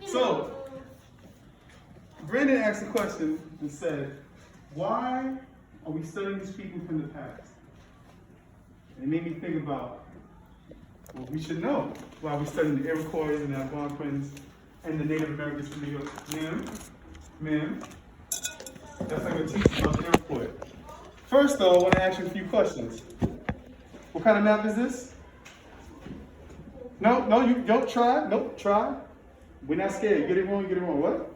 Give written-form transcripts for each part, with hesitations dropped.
So, Brandon asked a question and said, why are we studying these people from the past? It made me think about, well, we should know why we're studying the Iroquois and the Algonquins and the Native Americans from New York. Ma'am, that's not going to teach you about the Iroquois. First, though, I want to ask you a few questions. What kind of map is this? No, you don't try. Nope, try. We're not scared. You get it wrong, you get it wrong. What?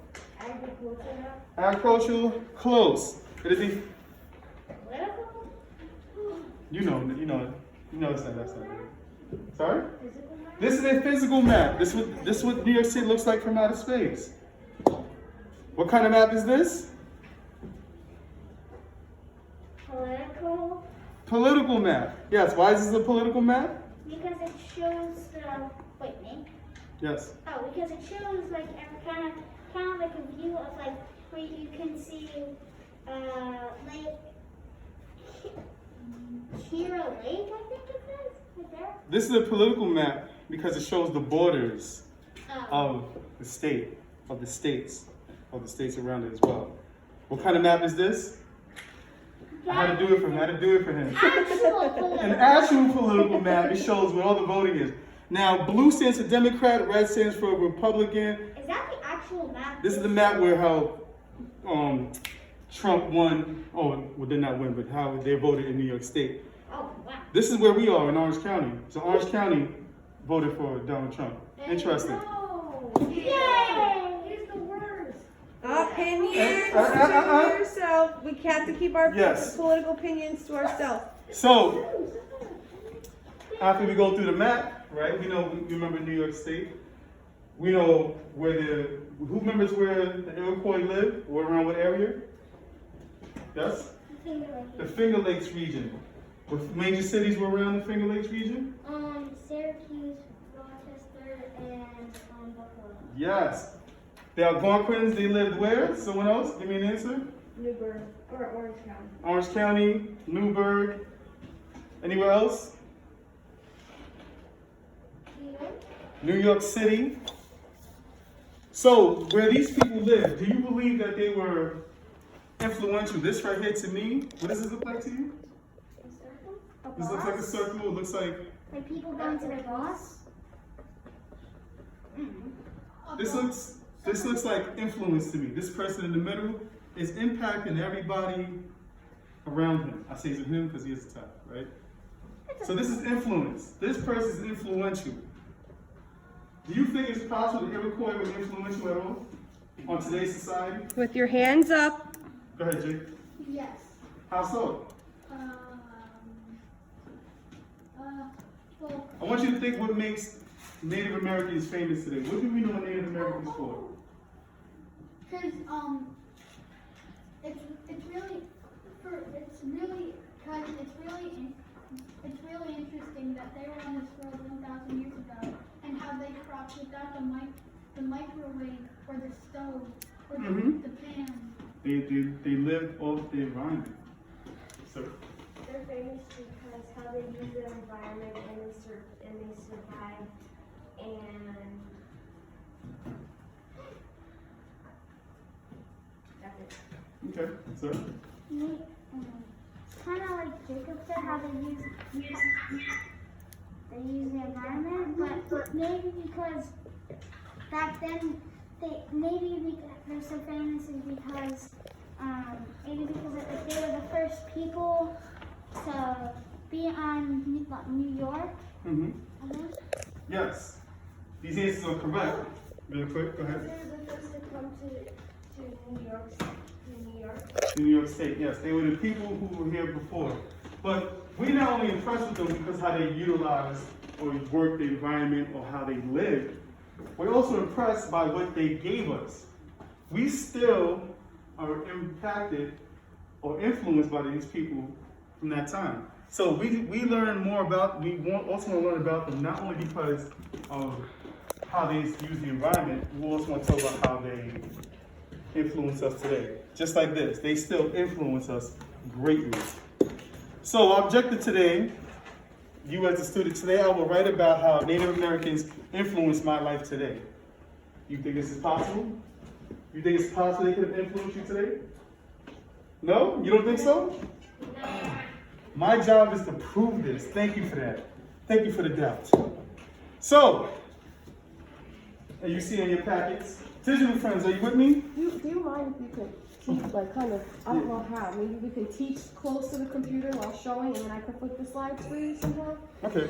Agricultural, close. It is a. You know that's not it. Sorry? This is a physical map. This is what New York City looks like from outer space. What kind of map is this? Political map. Yes. Why is this a political map? Because it shows wait, me? Yes. Oh, because it shows like kind of like a view of like where you can see Lake Kira Lake, I think it says, right there. This is a political map because it shows the borders of the state, of the states around it as well. What kind of map is this? I had to do it for him. An actual political map. It shows where all the voting is. Now, blue stands for Democrat, red stands for Republican. Is that the actual map? This is the map where how Trump won. Oh, well, did not win, but how they voted in New York State. Oh, wow. This is where we are in Orange County. So Orange County voted for Donald Trump. Interesting. Yay! Here's the worst. Opinions to yourself. We have to keep our Yes. political opinions to ourselves. So, after we go through the map, right, we remember New York State. We know who remembers where the Iroquois lived, or around what area? Yes? The Finger Lakes region. What major cities were around the Finger Lakes region? Syracuse, Rochester, and Buffalo. Yes. The Algonquins, they lived where? Someone else? Give me an answer. Newburgh or Orange County. Orange County, Newburgh. Anywhere else? New York City. So, where these people live, do you believe that they were influential? This right here to me, what does this look like to you? This looks like a circle. It looks like people going to their boss? this looks like influence to me. This person in the middle is impacting everybody around him. I say it's him because he is the top, right? So this is influence. This person is influential. Do you think it's possible that Iroquois was influential at all on today's society? With your hands up. Go ahead, Jake. Yes. How so? Well, I want you to think what makes Native Americans famous today. What do we know Native Americans for? because it's really interesting that they were on this world 1,000 years ago, and how they cropped without the microwave or the stove or the pan. They lived off the environment. So They're famous because how they use their environment and they survive and that's it. okay, so Kind of like Jacob said, how they use the environment, but maybe because back then they're so famous is because maybe because they were the first people to be on New York. yes, these answers are correct. Real quick, go ahead. They were the first to come to New York. New York State, yes, they were the people who were here before. But we're not only impressed with them because how they utilize or work the environment or how they live, we're also impressed by what they gave us. We still are impacted or influenced by these people from that time. So we learn more about, also want to learn about them not only because of how they use the environment, we also want to talk about how they influence us today. Just like this, they still influence us greatly. So our objective today you as a student today, I will write about how Native Americans influenced my life today. You think this is possible? You think it's possible they could have influenced you today? No? You don't think so? My job is to prove this. Thank you for that. Thank you for the doubt. So, and you see in your packets, digital friends, are you with me? Do you mind if you could teach, like, kind of, I don't know how, maybe we can teach close to the computer while showing, and then I could flip the slides for you somehow? Okay.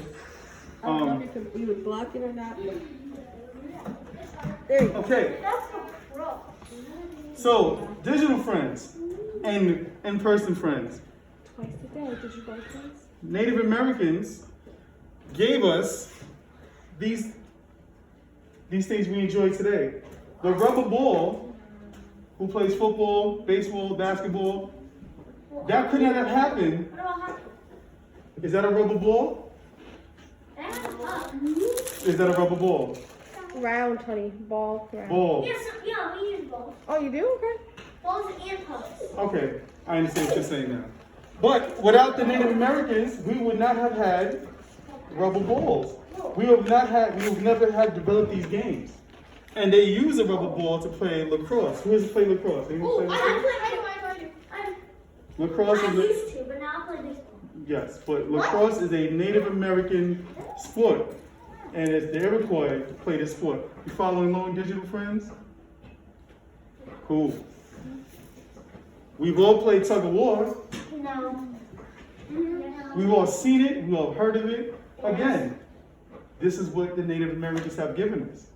I don't know if you would block it or not. There you go. Okay. That's a pro. So, digital friends and in-person friends. Twice a day, did you go twice? Native Americans gave us these things we enjoy today. The rubber ball, who plays football, baseball, basketball, that could not have happened. What about hockey? Is that a rubber ball? That's a puck. Is that a rubber ball? Round, honey. Ball, round. Ball. Yes, yeah, we use balls. Oh, you do? Okay. Balls and pucks. Okay, I understand what you're saying now. But without the Native Americans, we would not have had rubber balls. We would never have developed these games. And they use a rubber ball to play lacrosse. Who has played lacrosse? Anyone play lacrosse? Lacrosse I is used to, but now I play baseball. yes, but lacrosse is a Native American sport. And it's the Iroquois play this sport. You following along, digital friends? Cool. We've all played tug of war. No. We've all seen it, we've all heard of it. Again, this is what the Native Americans have given us.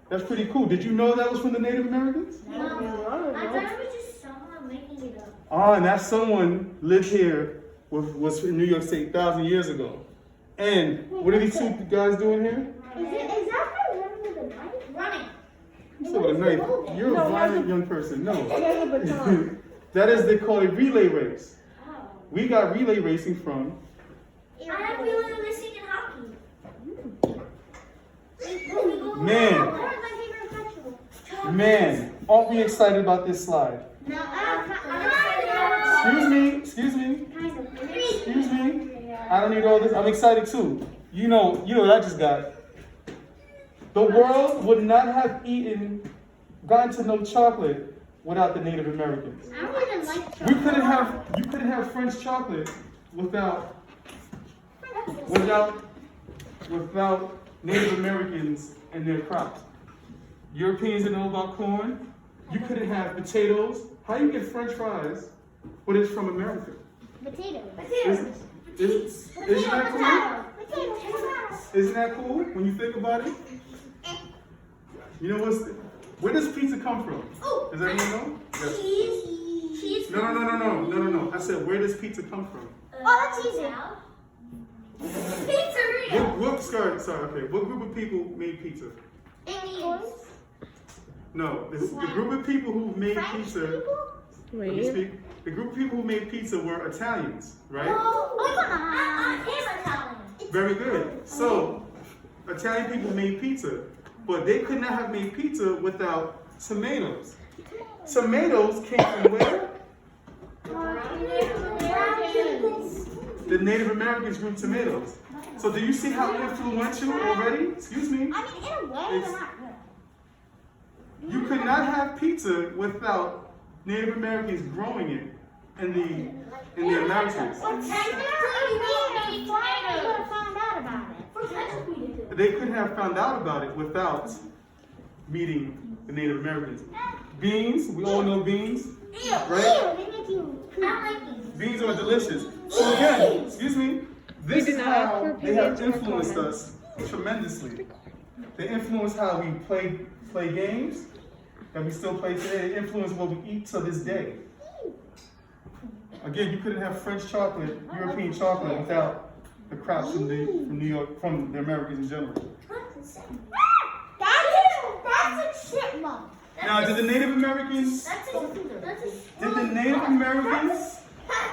That's pretty cool. Did you know that was from the Native Americans? I thought it was just someone making it up. Ah, and that someone lived here, was in New York State 1,000 years ago. And what are these two guys doing here? Is that how running with a knife? Running. You said with a knife. You're a violent young person. No. He has a baton. That is, they call it relay race. Oh. We got relay racing from I have relay racing in hockey. Man, aren't we excited about this slide? No, Excuse me. I don't need all this. I'm excited too. You know what I just got. The world would not have gotten to know chocolate without the Native Americans. I don't even like You chocolate. couldn't have French chocolate without Native Americans and their crops. Europeans that know about corn. You couldn't have potatoes. How you get French fries, but it's from America? Potatoes. Isn't that cool? Isn't that cool when you think about it? You know where does pizza come from? Does everyone know? Yes. Cheese. No. I said, where does pizza come from? Oh, that's easy. Pizzeria. Sorry, okay. What group of people made pizza? Indians. No, the group of people who made pizza. Let me Wait. speak. The group of people who made pizza were Italians, right? I am Italian. Very good. So, Italian people made pizza, but they could not have made pizza without tomatoes. Tomatoes came from where? The Native Americans grew tomatoes. So do you see how influential already? Excuse me. I mean, in a way, they're not good. You could not have pizza without Native Americans growing it in the Americas. They couldn't have found out about it without meeting the Native Americans. Beans, we all know beans, right? Beans are delicious. So again, excuse me, this did is not ask how for they have opinions or influenced comments. us tremendously. They influence how we play games that we still play today. They influence what we eat to this day. Again, you couldn't have French chocolate, European chocolate without the crops from New York, from the Americans in general. That's a chipmunk. Now, did the Native Americans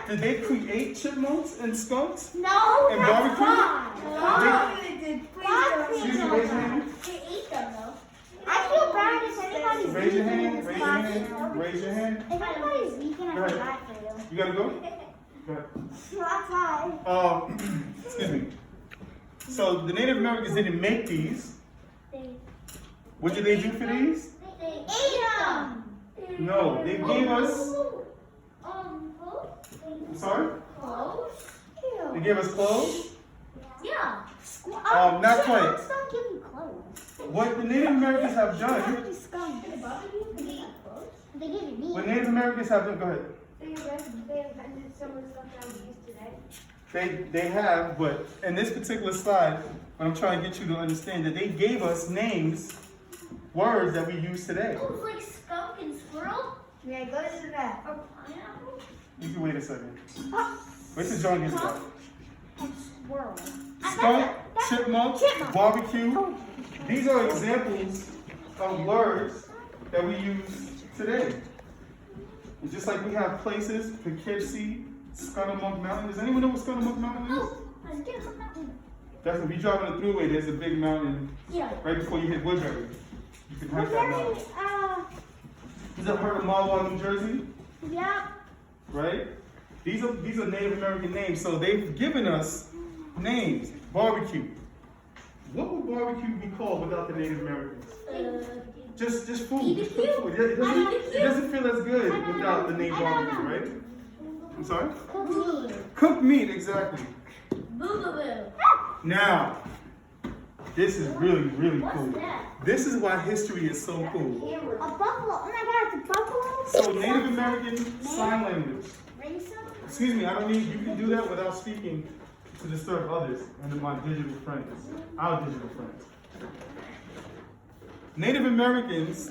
did they create chipmunks and skunks? No, And that's barbecue? God. Excuse me, raise your hand. They eat them though. I feel bad if anybody's Raise your vegan hand, in raise this your class. hand, raise your hand. If anybody's vegan, I Go feel ahead. bad for you. You gotta go? Go ahead. That's why. Excuse me. So the Native Americans didn't make these. What did they do for these? They ate them. No, they gave us. Clothes? I'm sorry. Clothes? They gave us clothes. Yeah. Not quite. Let's not give you clothes. What the Native Americans have done. They give you meat. What Native Americans have done. Go ahead. They invented some of the stuff that we use today. They have, but in this particular slide, I'm trying to get you to understand that they gave us names, words that we use today. Oh, it's like skunk and squirrel? Yeah, go to that. Or pineapple? You can wait a second. Wait till John gets back. Squirrel. Skunk, chipmunk, barbecue. These are examples of words that we use today. And just like we have places, Poughkeepsie, Scudamook Mountain. Does anyone know what Scudamook Mountain is? Oh, let's get some mountain. That's if you drive on the thruway, there's a big mountain Yeah. right before you hit Woodbury. You can hike that mountain. Is that heard of Marlboro, New Jersey? Yeah. Right? These are Native American names, so they've given us names. Barbecue. What would barbecue be called without the Native Americans? Just food. Just cooked food. It doesn't feel as good without the name barbecue, right? I'm sorry? Cook meat. Cooked meat, exactly. Boo-boo-boo. Now, this is really, really What's cool. that? This is why history is so cool. A buffalo. Oh my god, it's a buffalo? So Native American Sign Language. Ring some? Excuse me, I don't need, you can do that without speaking to disturb others and my digital friends, our digital friends. Native Americans,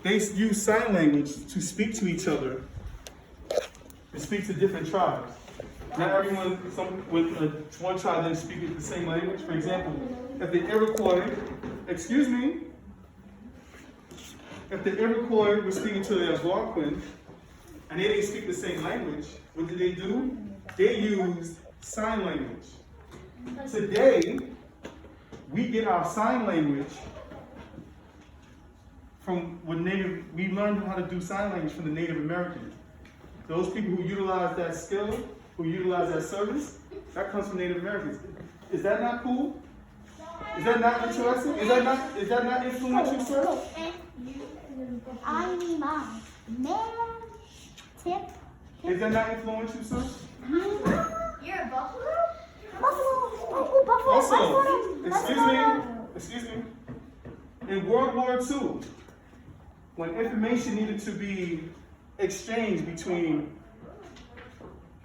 they use sign language to speak to each other, to speak to different tribes. Not everyone, one tribe didn't speak the same language. For example, if the Iroquois, excuse me, if the Iroquois were speaking to the Algonquin, and they didn't speak the same language, what did they do? They used sign language. Today, we get our sign language from we learned how to do sign language from the Native Americans. Those people who utilize that skill, who utilize that service, that comes from Native Americans. Is that not cool? Is that not interesting? Is that not influential, sir? I need mom. Man, tip. Is that not influential, sir? You're a buffalo? Buffalo. Oh, buffalo. Also, excuse me. In World War II, when information needed to be exchanged between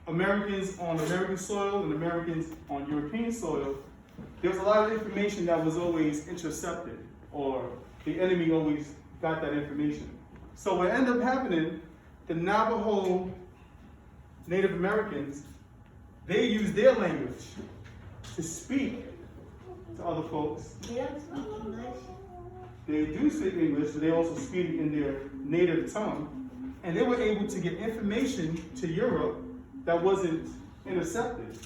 Americans on American soil and Americans on European soil, there was a lot of information that was always intercepted, or the enemy always got that information. So what ended up happening, the Navajo Native Americans, they used their language to speak to other folks. They don't speak English. They do speak English, but they also speak in their native tongue. And they were able to get information to Europe that wasn't intercepted.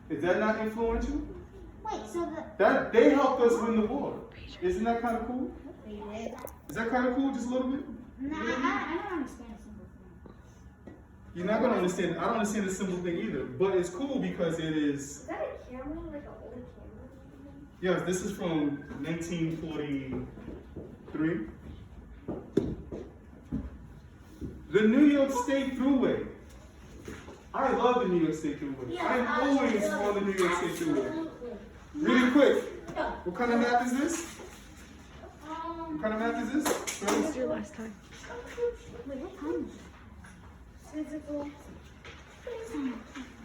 Is that not influential? Wait, so That they helped us win the war. Isn't that kind of cool? They did. Is that kind of cool? Just a little bit? I don't understand simple things. You're not gonna understand. I don't understand the simple thing either. But it's cool because it is. Is that a camera? Like an old camera? Yes, this is from 1943. The New York State Thruway. I love the New York State Thruway. I'm always on the New York State Thruway. Really quick, what kind of map is this? What kind of map is this? What was your last time? Wait, what time is it? Physical.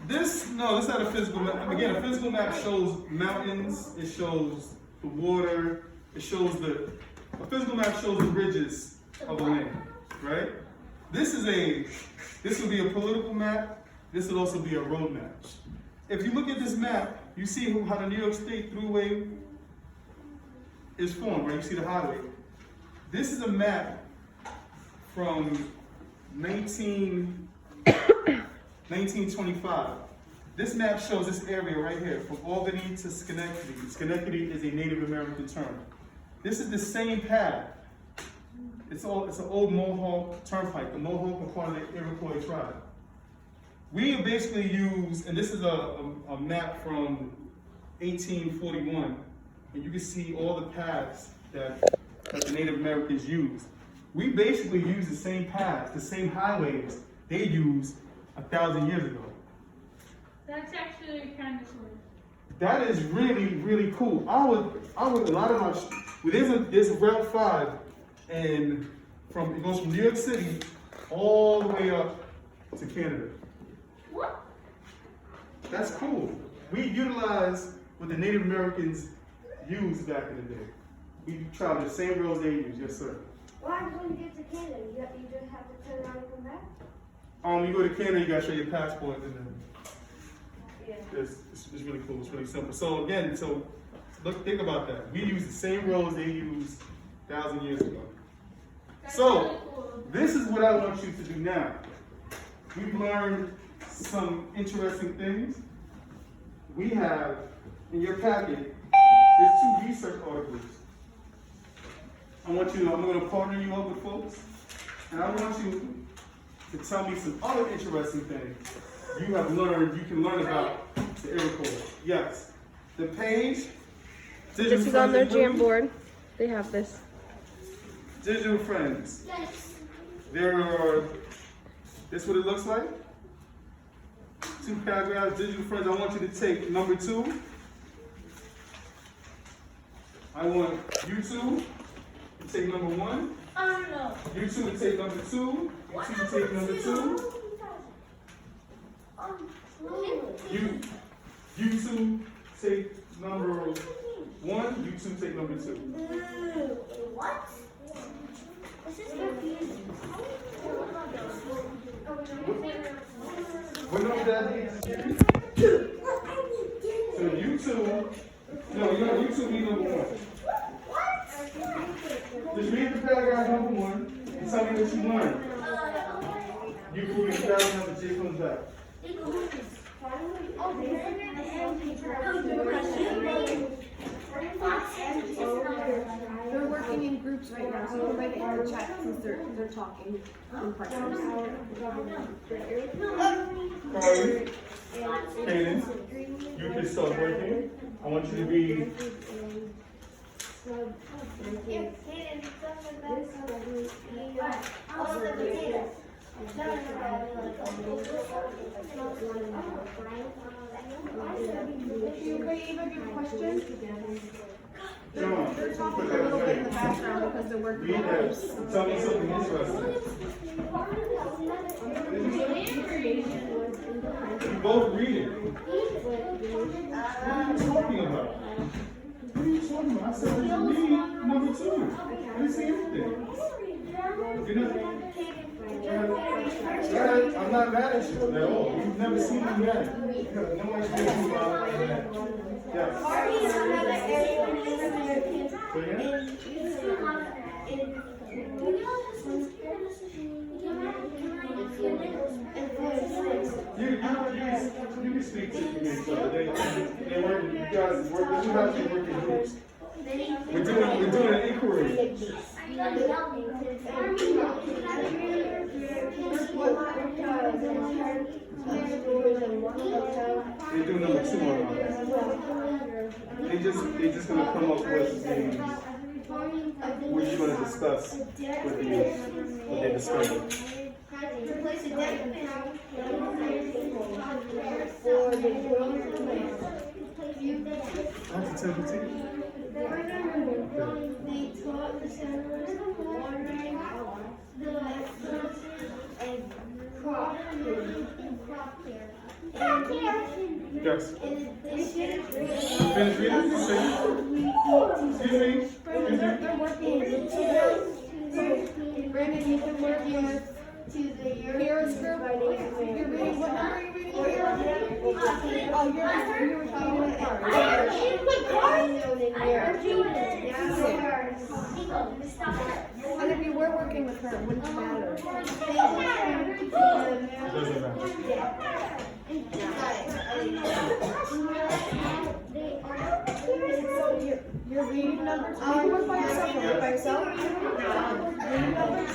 This is not a physical map. Again, a physical map shows mountains, it shows the water, a physical map shows the ridges of a land, right? This would be a political map, this would also be a road map. If you look at this map, you see how the New York State Thruway is formed, right? You see the highway. This is a map from 1925. This map shows this area right here, from Albany to Schenectady. Schenectady is a Native American term. This is the same path. It's an old Mohawk turnpike. The Mohawk are part of the Iroquois tribe. We basically use, and this is a map from 1841, and you can see all the paths that the Native Americans used. We basically use the same paths, the same highways they used 1,000 years ago. That's actually kind of cool. That is really, really cool. A lot of my, there's a Route 5, and it goes from New York City all the way up to Canada. What? That's cool. We utilize what the Native Americans used back in the day. We travel the same roads they used, yes sir. Why when you get to Canada, you just have to turn around and come back? You go to Canada, you gotta show your passport, and then Yeah. it's really cool. It's really simple. So again, think about that. We use the same roads they used 1,000 years ago. That's So really cool. this is what I want you to do now. We've learned some interesting things. We have in your packet, there's 2 research articles. I'm going to partner you up with folks, and I want you to tell me some other interesting things you can learn about the Iroquois. Yes. The page. This is on their Jamboard. They have this. Digital friends. Yes. This is what it looks like. 2 paragraphs, digital friends. I want you to take number 2. I want you 2 to take number 1. No. You 2 to take number 2. You 2 to take number 2. You 2 take number 1. You 2 take number 2. What? This is confusing. What number that is? So you 2. No, you 2 need number 1. Just read the paragraph number 1 and tell me what you learned. You can read the paragraph number J comes back. They're working in groups right now, so you might in the chat since they're talking in partners. Carly, Kaden, you can start working. I want you to be. Eva, do you have a question? John, They're talking a little bit in the background because they're working read in that. groups. Tell me something interesting. You both read it. What are you talking about? What are you talking about? I said read number 2. I didn't say anything. I'm not mad at you at all. You've never seen me mad. No one's made you mad. Yes. So, yeah? You can speak to each other. They work. You guys work. You guys can work in groups. We're doing an inquiry. They do number 2 on ours. They just gonna come up with what you're gonna discuss what they discovered. That's a 10. They taught the settlers watering and crop care. Yes. Finish reading? Excuse me? They're working in groups. Brandon, you've been working with Kira's group. You're reading, what number are you reading? Oh, you're reading with And if you were working with her, it wouldn't matter. Doesn't matter. So you're reading number 2. You can work by yourself. You work by yourself. Reading number 2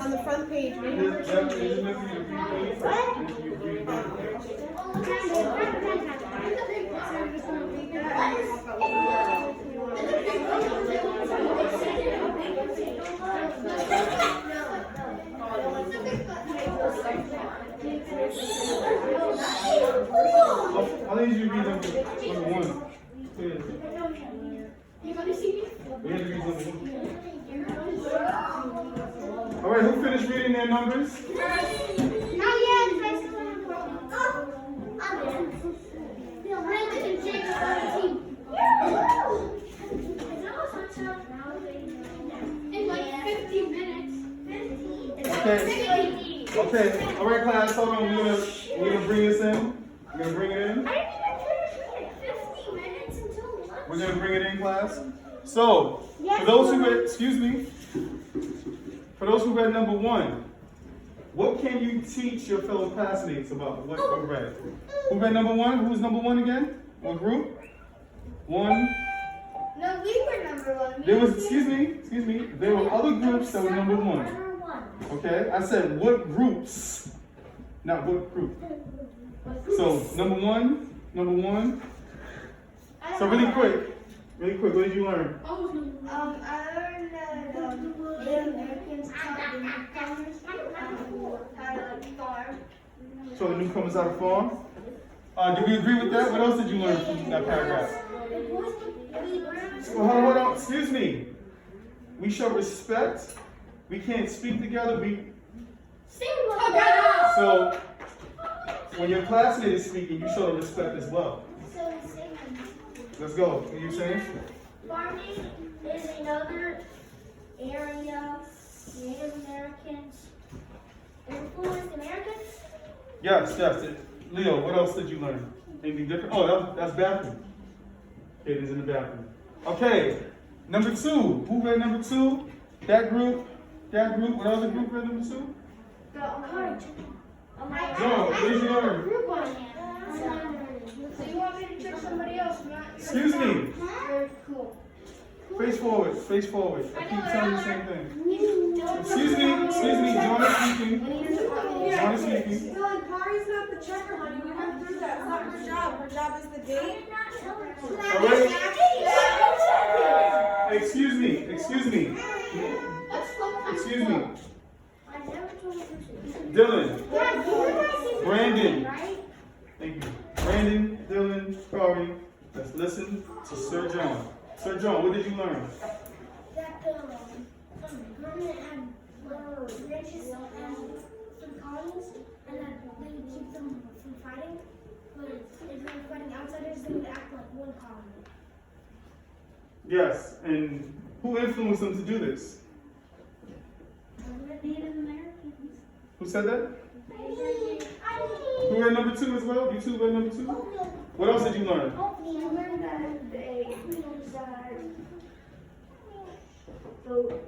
on the front page. Reading number 2. we're just gonna read that and walk out. I need you to read number one. Please. You gonna see me? We have to read number one. All right, who finished reading their numbers? Not yet. Brandon and Jake are on the team. In like 15 minutes. Okay. All right, class. Hold on. We're gonna bring this in. We're gonna bring it in. I didn't even finish 15 minutes until lunch. We're gonna bring it in, class. So, for those who read, excuse me, for those who read number one, what can you teach your fellow classmates about what you read? Who read number one? Who was number one again? What group? One. No, we were number one. There was, excuse me, there were other groups that were number one. Okay, I said what groups, not what group. So number one. So really quick, what did you learn? I learned that Native Americans taught the newcomers how to like farm. So the newcomers how to farm. Did we agree with that? What else did you learn from that paragraph? Well, hold on, excuse me. We show respect. We can't speak together. So when your classmate is speaking, you show respect as well. Let's go. What are you saying? Farming is another area Native Americans influenced Americans. Yes. Leo, what else did you learn? Anything different? Oh, that's bathroom. Okay, it is in the bathroom. Okay, number two. Who read number two? That group. What other group read number two? John, what did you learn? So you want me to trick somebody else? Excuse me. Very cool. Face forward. I keep telling you the same thing. Excuse me. John is speaking. Dylan, Kari's not the checker, honey. We went through that. It's not her job. Her job is the date. All right. Excuse me. Dylan. Brandon. Thank you. Brandon, Dylan, Kari. Let's listen to Sir John. Sir John, what did you learn? That government had riches and some colonies, and that they would keep them from fighting. But if they were fighting outsiders, they would act like one colony. Yes, and who influenced them to do this? Native Americans. Who said that? Who read number two as well? You two read number two? What else did you learn? You learned that so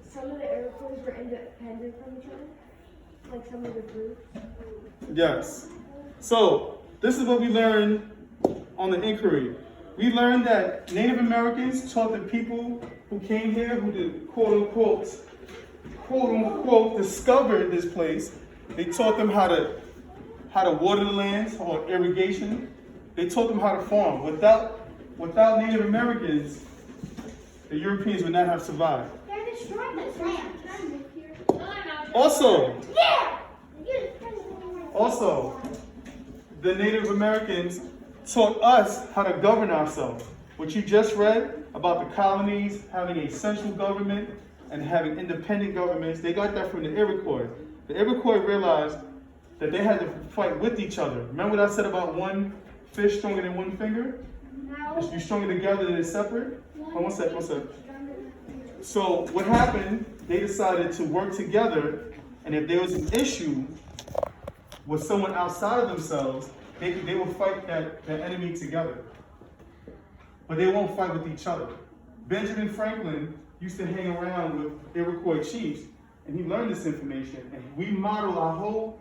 some of the Iroquois were independent from each other, like some of the groups. Yes. So, this is what we learned on the inquiry. We learned that Native Americans taught the people who came here, who did quote unquote, discovered this place. They taught them how to water the lands, or irrigation. They taught them how to farm. Without Native Americans, the Europeans would not have survived. They're destroying the land. Also, the Native Americans taught us how to govern ourselves. What you just read about the colonies having a central government and having independent governments, they got that from the Iroquois. The Iroquois realized that they had to fight with each other. Remember what I said about one fish stronger than one finger? If you're stronger together than separate? Oh, one sec. So what happened, they decided to work together, and if there was an issue with someone outside of themselves, they will fight that enemy together. But they won't fight with each other. Benjamin Franklin used to hang around with Iroquois chiefs, and he learned this information, and we model our whole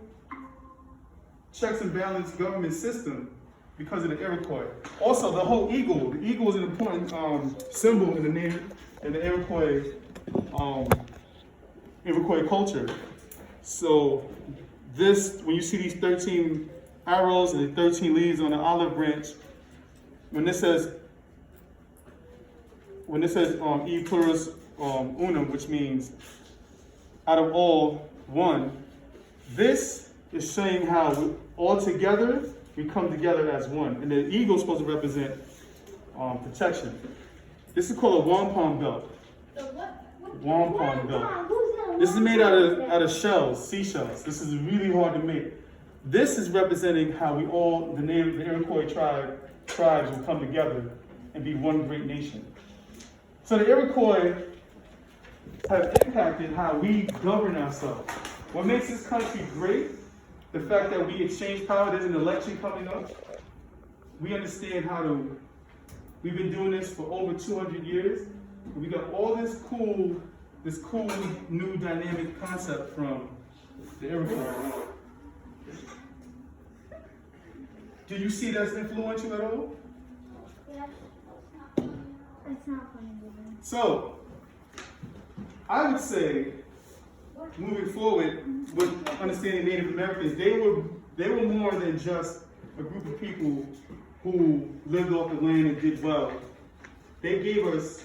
checks and balance government system because of the Iroquois. Also, the whole eagle. The eagle is an important symbol in the Iroquois culture. So this, when you see these 13 arrows and the 13 leaves on the olive branch, when this says e pluribus unum, which means out of all, one, this is saying how all together we come together as one. And the eagle is supposed to represent protection. This is called a wampum belt. Wampum belt. This is made out of shells, seashells. This is really hard to make. This is representing how we all, the Iroquois tribes will come together and be one great nation. So the Iroquois have impacted how we govern ourselves. What makes this country great, the fact that we exchange power, there's an election coming up. We understand we've been doing this for over 200 years. And we got all this cool new dynamic concept from the Iroquois. Do you see that's influential at all? Yeah. It's not funny either. So, I would say, moving forward with understanding Native Americans, they were more than just a group of people who lived off the land and did well. They gave us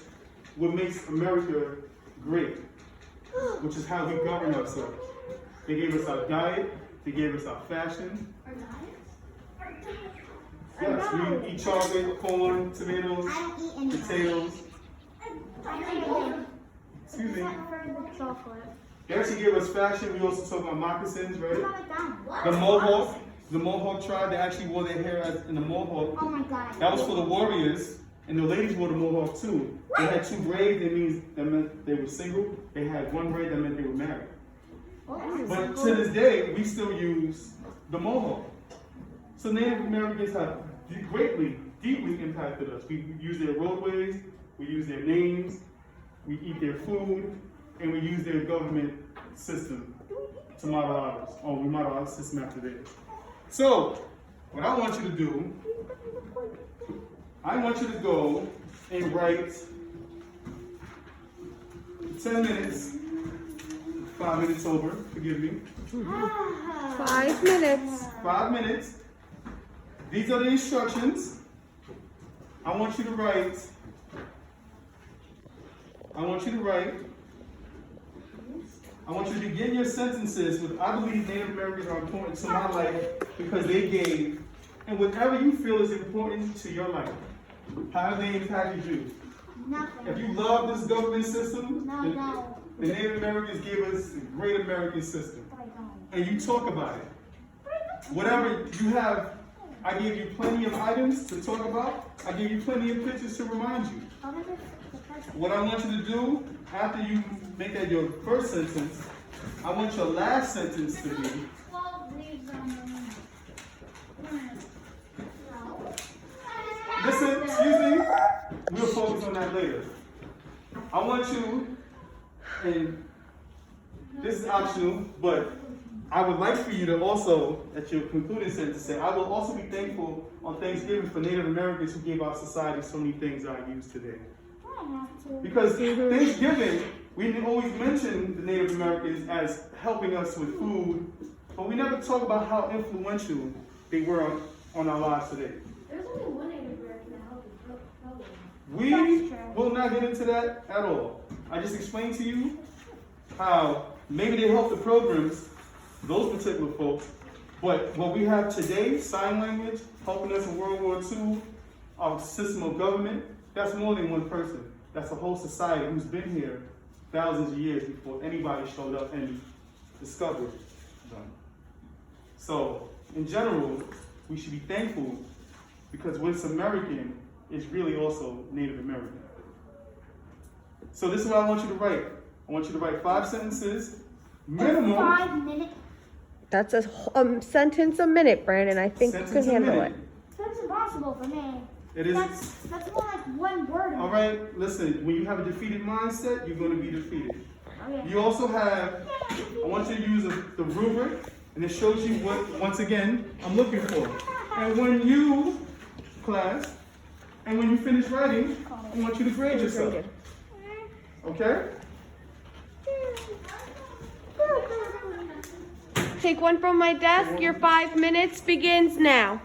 what makes America great, which is how we govern ourselves. They gave us our diet, they gave us our fashion. Our diet? Yes, we eat chocolate, corn, tomatoes, I don't eat any. potatoes. I don't eat Excuse me. the chocolate. They actually gave us fashion. We also talk about moccasins, What right? about McDonald's? The Mohawk tribe, they actually wore their hair in the Mohawk. Oh my god. That was for the warriors, and the ladies wore the Mohawk too. They had two braids, that meant they were single. They had one braid, that meant they were married. But to this day, we still use the Mohawk. So Native Americans have greatly, deeply impacted us. We use their roadways, we use their names, we eat their food, and we use their government system to model ours. Oh, we model our system after theirs. So, what I want you to do, I want you to go and write 10 minutes, 5 minutes over, forgive me. 5 minutes. 5 minutes. These are the instructions. I want you to write. I want you to begin your sentences with, I believe Native Americans are important to my life because they gave, and whatever you feel is important to your life. How have they impacted you? Nothing. If you love this government system, No. the Native Americans gave us a great American system. But I don't. And you talk about it. Whatever you have, I gave you plenty of items to talk about. I gave you plenty of pictures to remind you. I'll never the first What I want you to do, after you make that your first sentence, I want your last sentence to be, 12 leaves on listen, excuse me, we'll focus on that later. I want you, and this is optional, but I would like for you to also, at your concluding sentence, say, I will also be thankful on Thanksgiving for Native Americans who gave our society so many things I use today. I have to. Because Thanksgiving, we always mention the Native Americans as helping us with food, but we never talk about how influential they were on our lives today. There's only one Native American that helped the program. We will not get into that at all. I just explained to you how maybe they helped the programs, those particular folks, but what we have today, sign language, helping us in World War II, our system of government, that's more than one person. That's a whole society who's been here thousands of years before anybody showed up and discovered them. So, in general, we should be thankful because what's American is really also Native American. So this is what I want you to write. I want you to write 5 sentences, minimum. 5 minutes. That's a sentence a minute, Brandon. I think you can Sentence a handle minute. it. That's impossible for me. It is. That's more like one word. All right, listen, when you have a defeated mindset, you're going to be defeated. Okay. You also have, I want you to use the rubric, and it shows you what, once again, I'm looking for. And when you, class, and when you finish writing, I want you to grade yourself. Okay? Take one from my desk. Your 5 minutes begins now.